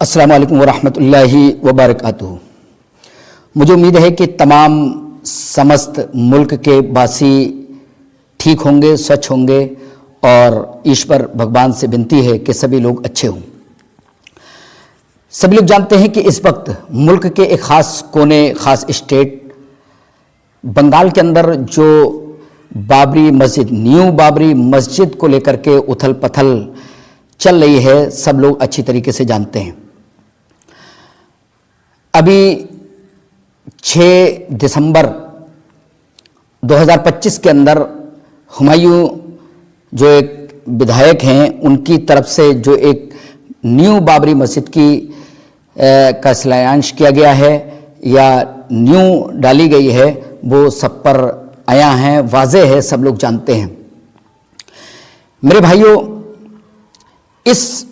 अस्सलाम वालेकुम वरहमतुल्लाहि वबरकातुहू। मुझे उम्मीद है कि तमाम समस्त मुल्क के वासी ठीक होंगे, स्वच्छ होंगे और ईश्वर भगवान से विनती है कि सभी लोग अच्छे हों। सभी लोग जानते हैं कि इस वक्त मुल्क के एक ख़ास कोने, ख़ास स्टेट बंगाल के अंदर जो बाबरी मस्जिद, न्यू बाबरी मस्जिद को लेकर के उथल पथल चल रही है, सब लोग अच्छी तरीके से जानते हैं। अभी 6 दिसंबर 2025 के अंदर हुमायूं जो एक विधायक हैं, उनकी तरफ से जो एक न्यू बाबरी मस्जिद की का शिलान्यास किया गया है या न्यू डाली गई है, वो सब पर आया है, वाज़ेह है, सब लोग जानते हैं। मेरे भाइयों, इस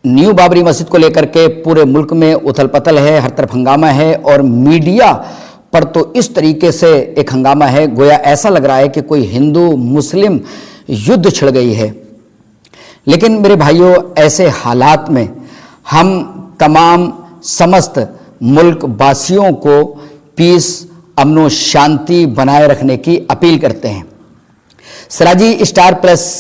न्यू बाबरी मस्जिद को लेकर के पूरे मुल्क में उथल पथल है, हर तरफ हंगामा है और मीडिया पर तो इस तरीके से एक हंगामा है, गोया ऐसा लग रहा है कि कोई हिंदू मुस्लिम युद्ध छिड़ गई है। लेकिन मेरे भाइयों, ऐसे हालात में हम तमाम समस्त मुल्क वासियों को पीस, अमन शांति बनाए रखने की अपील करते हैं। सराजी स्टार प्लस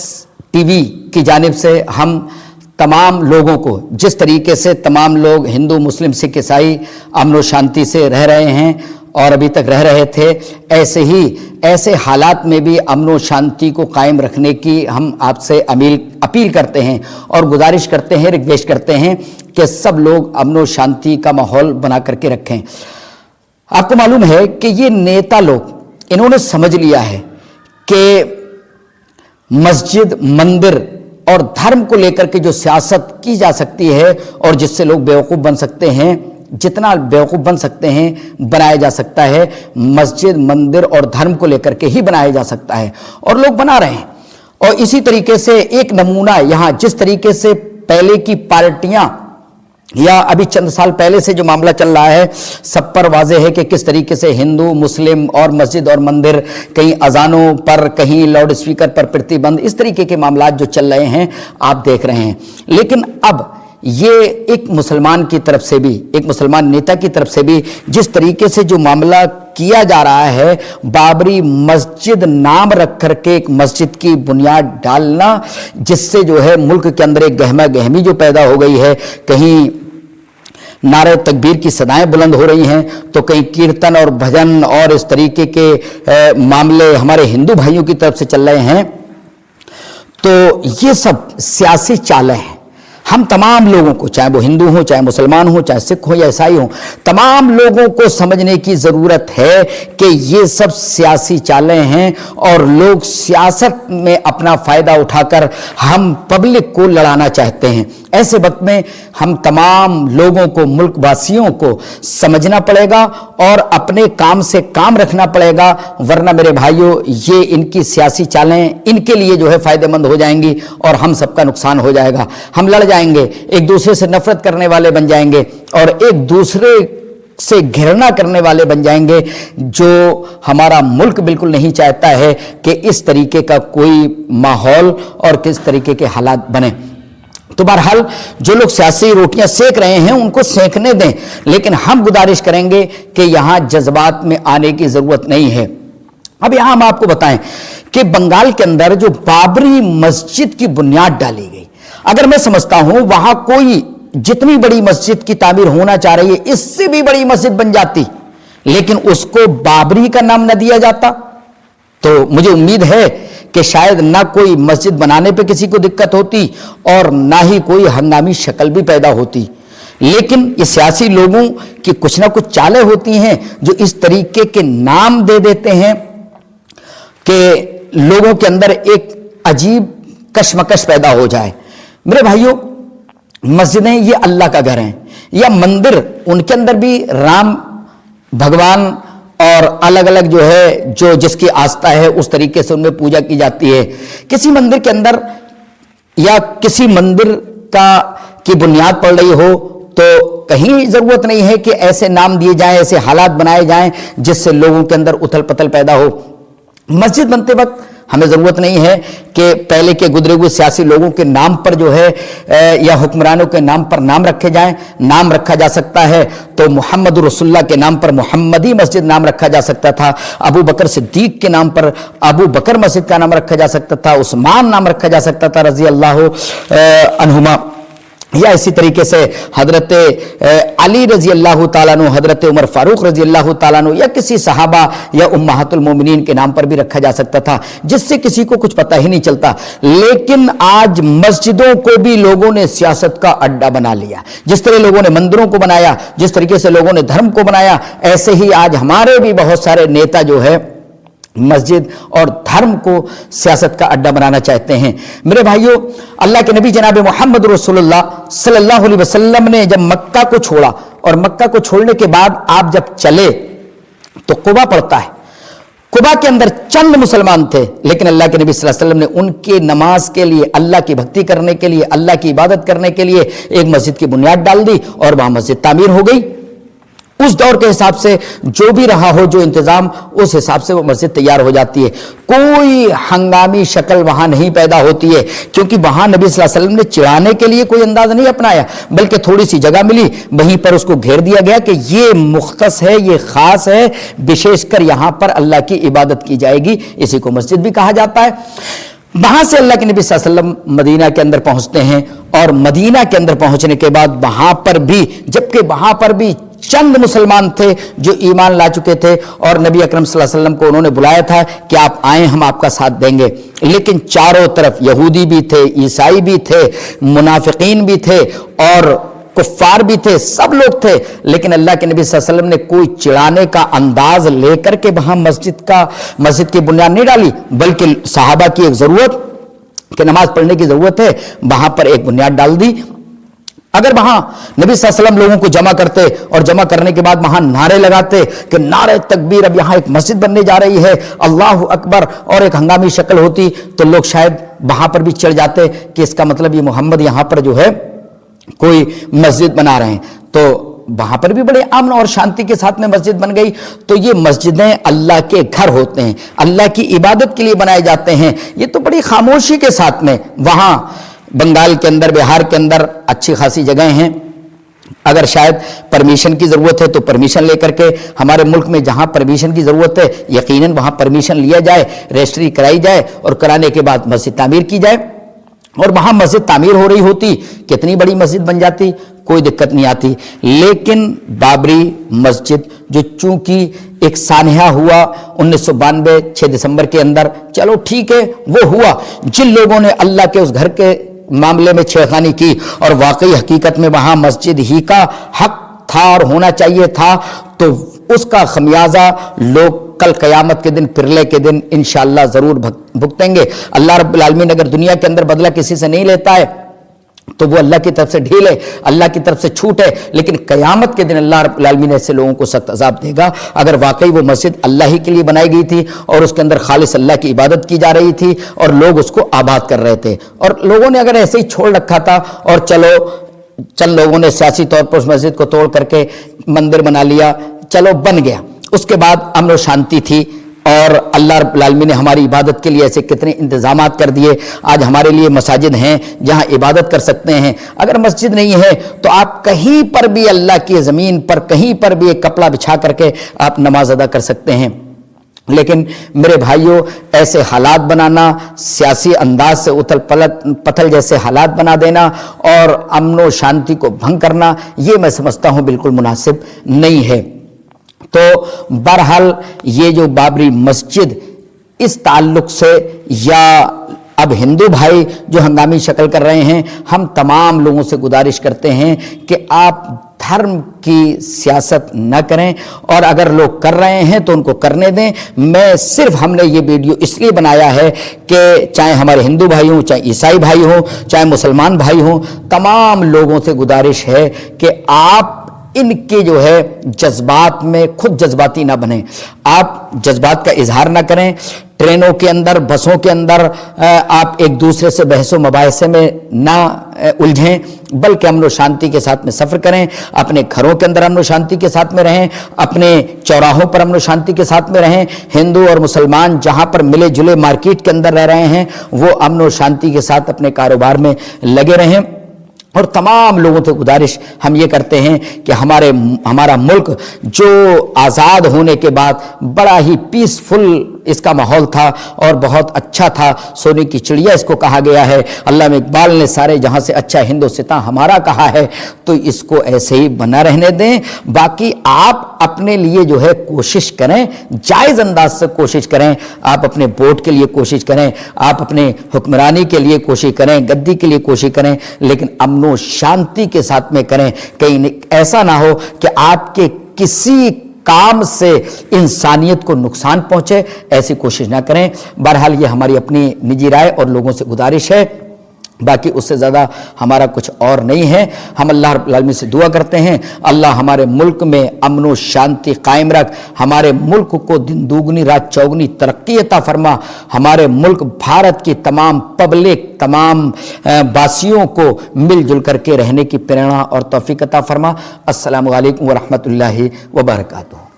टीवी की जानिब से हम तमाम लोगों को, जिस तरीके से तमाम लोग हिंदू मुस्लिम सिख ईसाई अमन शांति से रह रहे हैं और अभी तक रह रहे थे, ऐसे हालात में भी अमन शांति को कायम रखने की हम आपसे अपील करते हैं और गुजारिश करते हैं, रिक्वेस्ट करते हैं कि सब लोग अमन शांति का माहौल बना करके रखें। आपको मालूम है कि ये नेता लोग, इन्होंने समझ लिया है कि मस्जिद, मंदिर और धर्म को लेकर के जो सियासत की जा सकती है और जिससे लोग बेवकूफ़ बन सकते हैं, जितना बेवकूफ़ बन सकते हैं बनाया जा सकता है, मस्जिद, मंदिर और धर्म को लेकर के ही बनाया जा सकता है और लोग बना रहे हैं। और इसी तरीके से एक नमूना यहाँ, जिस तरीके से पहले की पार्टियां या अभी चंद साल पहले से जो मामला चल रहा है, सब पर वाज़ेह है कि किस तरीके से हिंदू मुस्लिम और मस्जिद और मंदिर, कहीं अजानों पर, कहीं लाउड स्पीकर पर प्रतिबंध, इस तरीके के मामला जो चल रहे हैं आप देख रहे हैं। लेकिन अब ये एक मुसलमान की तरफ से भी, एक मुसलमान नेता की तरफ से भी जिस तरीके से जो मामला किया जा रहा है, बाबरी मस्जिद नाम रख करके एक मस्जिद की बुनियाद डालना, जिससे जो है मुल्क के अंदर एक गहमा गहमी जो पैदा हो गई है, कहीं नारे तकबीर की सदाएं बुलंद हो रही हैं तो कहीं कीर्तन और भजन और इस तरीके के मामले हमारे हिंदू भाइयों की तरफ से चल रहे हैं। तो ये सब सियासी चालें हैं। हम तमाम लोगों को, चाहे वो हिंदू हो, चाहे मुसलमान हो, चाहे सिख हो या ईसाई हो, तमाम लोगों को समझने की ज़रूरत है कि ये सब सियासी चालें हैं और लोग सियासत में अपना फ़ायदा उठाकर हम पब्लिक को लड़ाना चाहते हैं। ऐसे वक्त में हम तमाम लोगों को, मुल्क वासियों को समझना पड़ेगा और अपने काम से काम रखना पड़ेगा, वरना मेरे भाइयों ये इनकी सियासी चालें इनके लिए जो है फ़ायदेमंद हो जाएंगी और हम सबका नुकसान हो जाएगा। हम लड़ जाएंगे, एक दूसरे से नफरत करने वाले बन जाएंगे और एक दूसरे से घृणा करने वाले बन जाएंगे, जो हमारा मुल्क बिल्कुल नहीं चाहता है कि इस तरीके का कोई माहौल और किस तरीके के हालात बने। तो बहरहाल जो लोग सियासी रोटियां सेक रहे हैं उनको सेकने दें, लेकिन हम गुजारिश करेंगे कि यहां जज्बात में आने की जरूरत नहीं है। अब यहां हम आपको बताएं कि बंगाल के अंदर जो बाबरी मस्जिद की बुनियाद डाली गई, अगर मैं समझता हूं वहां कोई जितनी बड़ी मस्जिद की तामीर होना चाह रही है, इससे भी बड़ी मस्जिद बन जाती, लेकिन उसको बाबरी का नाम न दिया जाता, तो मुझे उम्मीद है कि शायद ना कोई मस्जिद बनाने पे किसी को दिक्कत होती और ना ही कोई हंगामी शक्ल भी पैदा होती। लेकिन ये सियासी लोगों की कुछ ना कुछ चालें होती हैं जो इस तरीके के नाम दे देते हैं कि लोगों के अंदर एक अजीब कशमकश पैदा हो जाए। मेरे भाइयों, मस्जिदें ये अल्लाह का घर हैं, या मंदिर, उनके अंदर भी राम भगवान और अलग अलग जो है, जो जिसकी आस्था है उस तरीके से उनमें पूजा की जाती है। किसी मंदिर के अंदर या किसी मंदिर की बुनियाद पड़ रही हो तो कहीं जरूरत नहीं है कि ऐसे नाम दिए जाएं, ऐसे हालात बनाए जाएं जिससे लोगों के अंदर उथल पथल पैदा हो। मस्जिद बनते वक्त हमें ज़रूरत नहीं है कि पहले के गुजरे हुए सियासी लोगों के नाम पर जो है या हुक्मरानों के नाम पर नाम रखे जाएं। नाम रखा जा सकता है तो मोहम्मद रसूलुल्लाह के नाम पर मोहम्मदी मस्जिद नाम रखा जा सकता था, अबू बकर सिद्दीक के नाम पर अबू बकर मस्जिद का नाम रखा जा सकता था, उस्मान नाम रखा जा सकता था रजी अल्लाह अन्हुमा, या इसी तरीके से हजरत अली रजी अल्लाह ताला अन्हु, हजरत उमर फारूक रजी अल्लाह ताला अन्हु, या किसी सहाबा या उम्महातुल मोमिनीन के नाम पर भी रखा जा सकता था, जिससे किसी को कुछ पता ही नहीं चलता। लेकिन आज मस्जिदों को भी लोगों ने सियासत का अड्डा बना लिया। जिस तरह लोगों ने मंदिरों को बनाया, जिस तरीके से लोगों ने धर्म को बनाया, ऐसे ही आज हमारे भी बहुत सारे नेता जो है मस्जिद और धर्म को सियासत का अड्डा बनाना चाहते हैं। मेरे भाइयों, अल्लाह के नबी जनाब मोहम्मद रसूलुल्लाह सल्लल्लाहु अलैहि वसल्लम ने जब मक्का को छोड़ा और मक्का को छोड़ने के बाद आप जब चले तो कुबा पड़ता है। कुबा के अंदर चंद मुसलमान थे, लेकिन अल्लाह के नबी सल्लल्लाहु अलैहि वसल्लम ने उनके नमाज के लिए, अल्लाह की भक्ति करने के लिए, अल्लाह की इबादत करने के लिए एक मस्जिद की बुनियाद डाल दी और वहां मस्जिद तामीर हो गई। उस दौर के हिसाब से जो भी रहा हो, जो इंतजाम, उस हिसाब से वो मस्जिद तैयार हो जाती है। कोई हंगामी शक्ल वहां नहीं पैदा होती है, क्योंकि वहां नबी सल्लल्लाहु अलैहि वसल्लम ने चिढ़ाने के लिए कोई अंदाज नहीं अपनाया, बल्कि थोड़ी सी जगह मिली, वहीं पर उसको घेर दिया गया कि ये मुख्तस है, ये खास है, विशेषकर यहां पर अल्लाह की इबादत की जाएगी। इसी को मस्जिद भी कहा जाता है। वहां से अल्लाह के नबी सल्लल्लाहु अलैहि वसल्लम मदीना के अंदर पहुंचते हैं, और मदीना के अंदर पहुंचने के बाद वहां पर भी, जबकि वहां पर भी चंद मुसलमान थे जो ईमान ला चुके थे, और नबी अकरम सल्लल्लाहु अलैहि वसल्लम को उन्होंने बुलाया था कि आप आए, हम आपका साथ देंगे। लेकिन चारों तरफ यहूदी भी थे, ईसाई भी थे, मुनाफिकीन भी थे और कुफ्फार भी थे, सब लोग थे। लेकिन अल्लाह के नबी सल्लल्लाहु अलैहि वसल्लम ने कोई चिढ़ाने का अंदाज लेकर के वहां मस्जिद की बुनियाद नहीं डाली, बल्कि सहाबा की एक जरूरत कि नमाज पढ़ने की जरूरत है, वहां पर एक बुनियाद डाल दी। अगर वहां नबी सल्लल्लाहु अलैहि वसल्लम लोगों को जमा करते और जमा करने के बाद वहां नारे लगाते कि नारे तकबीर, अब यहां एक मस्जिद बनने जा रही है, अल्लाह अकबर, और एक हंगामी शक्ल होती, तो लोग शायद वहां पर भी चढ़ जाते कि इसका मतलब ये मोहम्मद यहां पर जो है कोई मस्जिद बना रहे हैं। तो वहां पर भी बड़े अमन और शांति के साथ में मस्जिद बन गई। तो ये मस्जिदें अल्लाह के घर होते हैं, अल्लाह की इबादत के लिए बनाए जाते हैं। ये तो बड़ी खामोशी के साथ में वहां बंगाल के अंदर, बिहार के अंदर अच्छी खासी जगह हैं। अगर शायद परमिशन की ज़रूरत है तो परमिशन लेकर के, हमारे मुल्क में जहां परमिशन की ज़रूरत है यकीनन वहां परमिशन लिया जाए, रजिस्ट्री कराई जाए और कराने के बाद मस्जिद तामीर की जाए। और वहां मस्जिद तामीर हो रही होती, कितनी बड़ी मस्जिद बन जाती, कोई दिक्कत नहीं आती। लेकिन बाबरी मस्जिद जो चूंकि एक सानहा हुआ 1992 6 दिसंबर के अंदर, चलो ठीक है वो हुआ। जिन लोगों ने अल्लाह के उस घर के मामले में छेड़खानी की और वाकई हकीकत में वहां मस्जिद ही का हक था और होना चाहिए था, तो उसका खमियाजा लोग कल कयामत के दिन, पिरले के दिन इंशाअल्लाह जरूर भुगतेंगे। अल्लाह रब्बुल आलमीन अगर दुनिया के अंदर बदला किसी से नहीं लेता है तो वो अल्लाह की तरफ से ढील है, अल्लाह की तरफ से छूट है। लेकिन कयामत के दिन अल्लाह रब्बुल आलमीन ऐसे लोगों को सख्त अजाब देगा अगर वाकई वो मस्जिद अल्लाह ही के लिए बनाई गई थी और उसके अंदर खालिस अल्लाह की इबादत की जा रही थी और लोग उसको आबाद कर रहे थे। और लोगों ने अगर ऐसे ही छोड़ रखा था और चलो चंद लोगों ने सियासी तौर पर उस मस्जिद को तोड़ करके मंदिर बना लिया, चलो बन गया, उसके बाद अमन और शांति थी और अल्लाह रब्बुल आलमीन ने हमारी इबादत के लिए ऐसे कितने इंतजामात कर दिए। आज हमारे लिए मसाजिद हैं जहां इबादत कर सकते हैं। अगर मस्जिद नहीं है तो आप कहीं पर भी अल्लाह की ज़मीन पर कहीं पर भी एक कपड़ा बिछा करके आप नमाज अदा कर सकते हैं। लेकिन मेरे भाइयों, ऐसे हालात बनाना, सियासी अंदाज से उथल पथल जैसे हालात बना देना और अमन व शांति को भंग करना, ये मैं समझता हूँ बिल्कुल मुनासिब नहीं है। तो बहरहाल ये जो बाबरी मस्जिद, इस ताल्लुक से या अब हिंदू भाई जो हंगामी शक्ल कर रहे हैं, हम तमाम लोगों से गुजारिश करते हैं कि आप धर्म की सियासत न करें और अगर लोग कर रहे हैं तो उनको करने दें। मैं सिर्फ, हमने ये वीडियो इसलिए बनाया है कि चाहे हमारे हिंदू भाई हों, चाहे ईसाई भाई हों, चाहे मुसलमान भाई हों, तमाम लोगों से गुजारिश है कि आप ان کے جو ہے جذبات میں خود جذباتی نہ بنیں، آپ جذبات کا اظہار نہ کریں، ٹرینوں کے اندر بسوں کے اندر آپ ایک دوسرے سے بحث و مباحثے میں نہ الجھیں، بلکہ امن و شانتی کے ساتھ میں سفر کریں، اپنے گھروں کے اندر امن و شانتی کے ساتھ میں رہیں، اپنے چوراہوں پر امن و شانتی کے ساتھ میں رہیں، ہندو اور مسلمان جہاں پر ملے جلے مارکیٹ کے اندر رہ رہے ہیں وہ امن و شانتی کے ساتھ اپنے کاروبار میں لگے رہیں۔ اور تمام لوگوں سے گزارش ہم یہ کرتے ہیں کہ ہمارا ملک جو آزاد ہونے کے بعد بڑا ہی پیسفل اس کا ماحول تھا اور بہت اچھا تھا، سونے کی چڑیا اس کو کہا گیا ہے، علامہ اقبال نے سارے جہاں سے اچھا ہندوستاں ہمارا کہا ہے، تو اس کو ایسے ہی بنا رہنے دیں۔ باقی آپ اپنے لیے جو ہے کوشش کریں، جائز انداز سے کوشش کریں، آپ اپنے ووٹ کے لیے کوشش کریں، آپ اپنے حکمرانی کے لیے کوشش کریں، گدی کے لیے کوشش کریں، لیکن امن و شانتی کے ساتھ میں کریں، کہیں ایسا نہ ہو کہ آپ کے کسی کام سے انسانیت کو نقصان پہنچے، ایسی کوشش نہ کریں۔ بہرحال یہ ہماری اپنی نجی رائے اور لوگوں سے گزارش ہے، باقی اس سے زیادہ ہمارا کچھ اور نہیں ہے۔ ہم اللہ رب العالمین سے دعا کرتے ہیں اللہ ہمارے ملک میں امن و شانتی قائم رکھ، ہمارے ملک کو دن دوگنی رات چوگنی ترقی عطا فرما، ہمارے ملک بھارت کی تمام پبلک، تمام باسیوں کو مل جل کر کے رہنے کی پریرنا اور توفیق عطا فرما۔ السلام علیکم ورحمۃ اللہ وبرکاتہ۔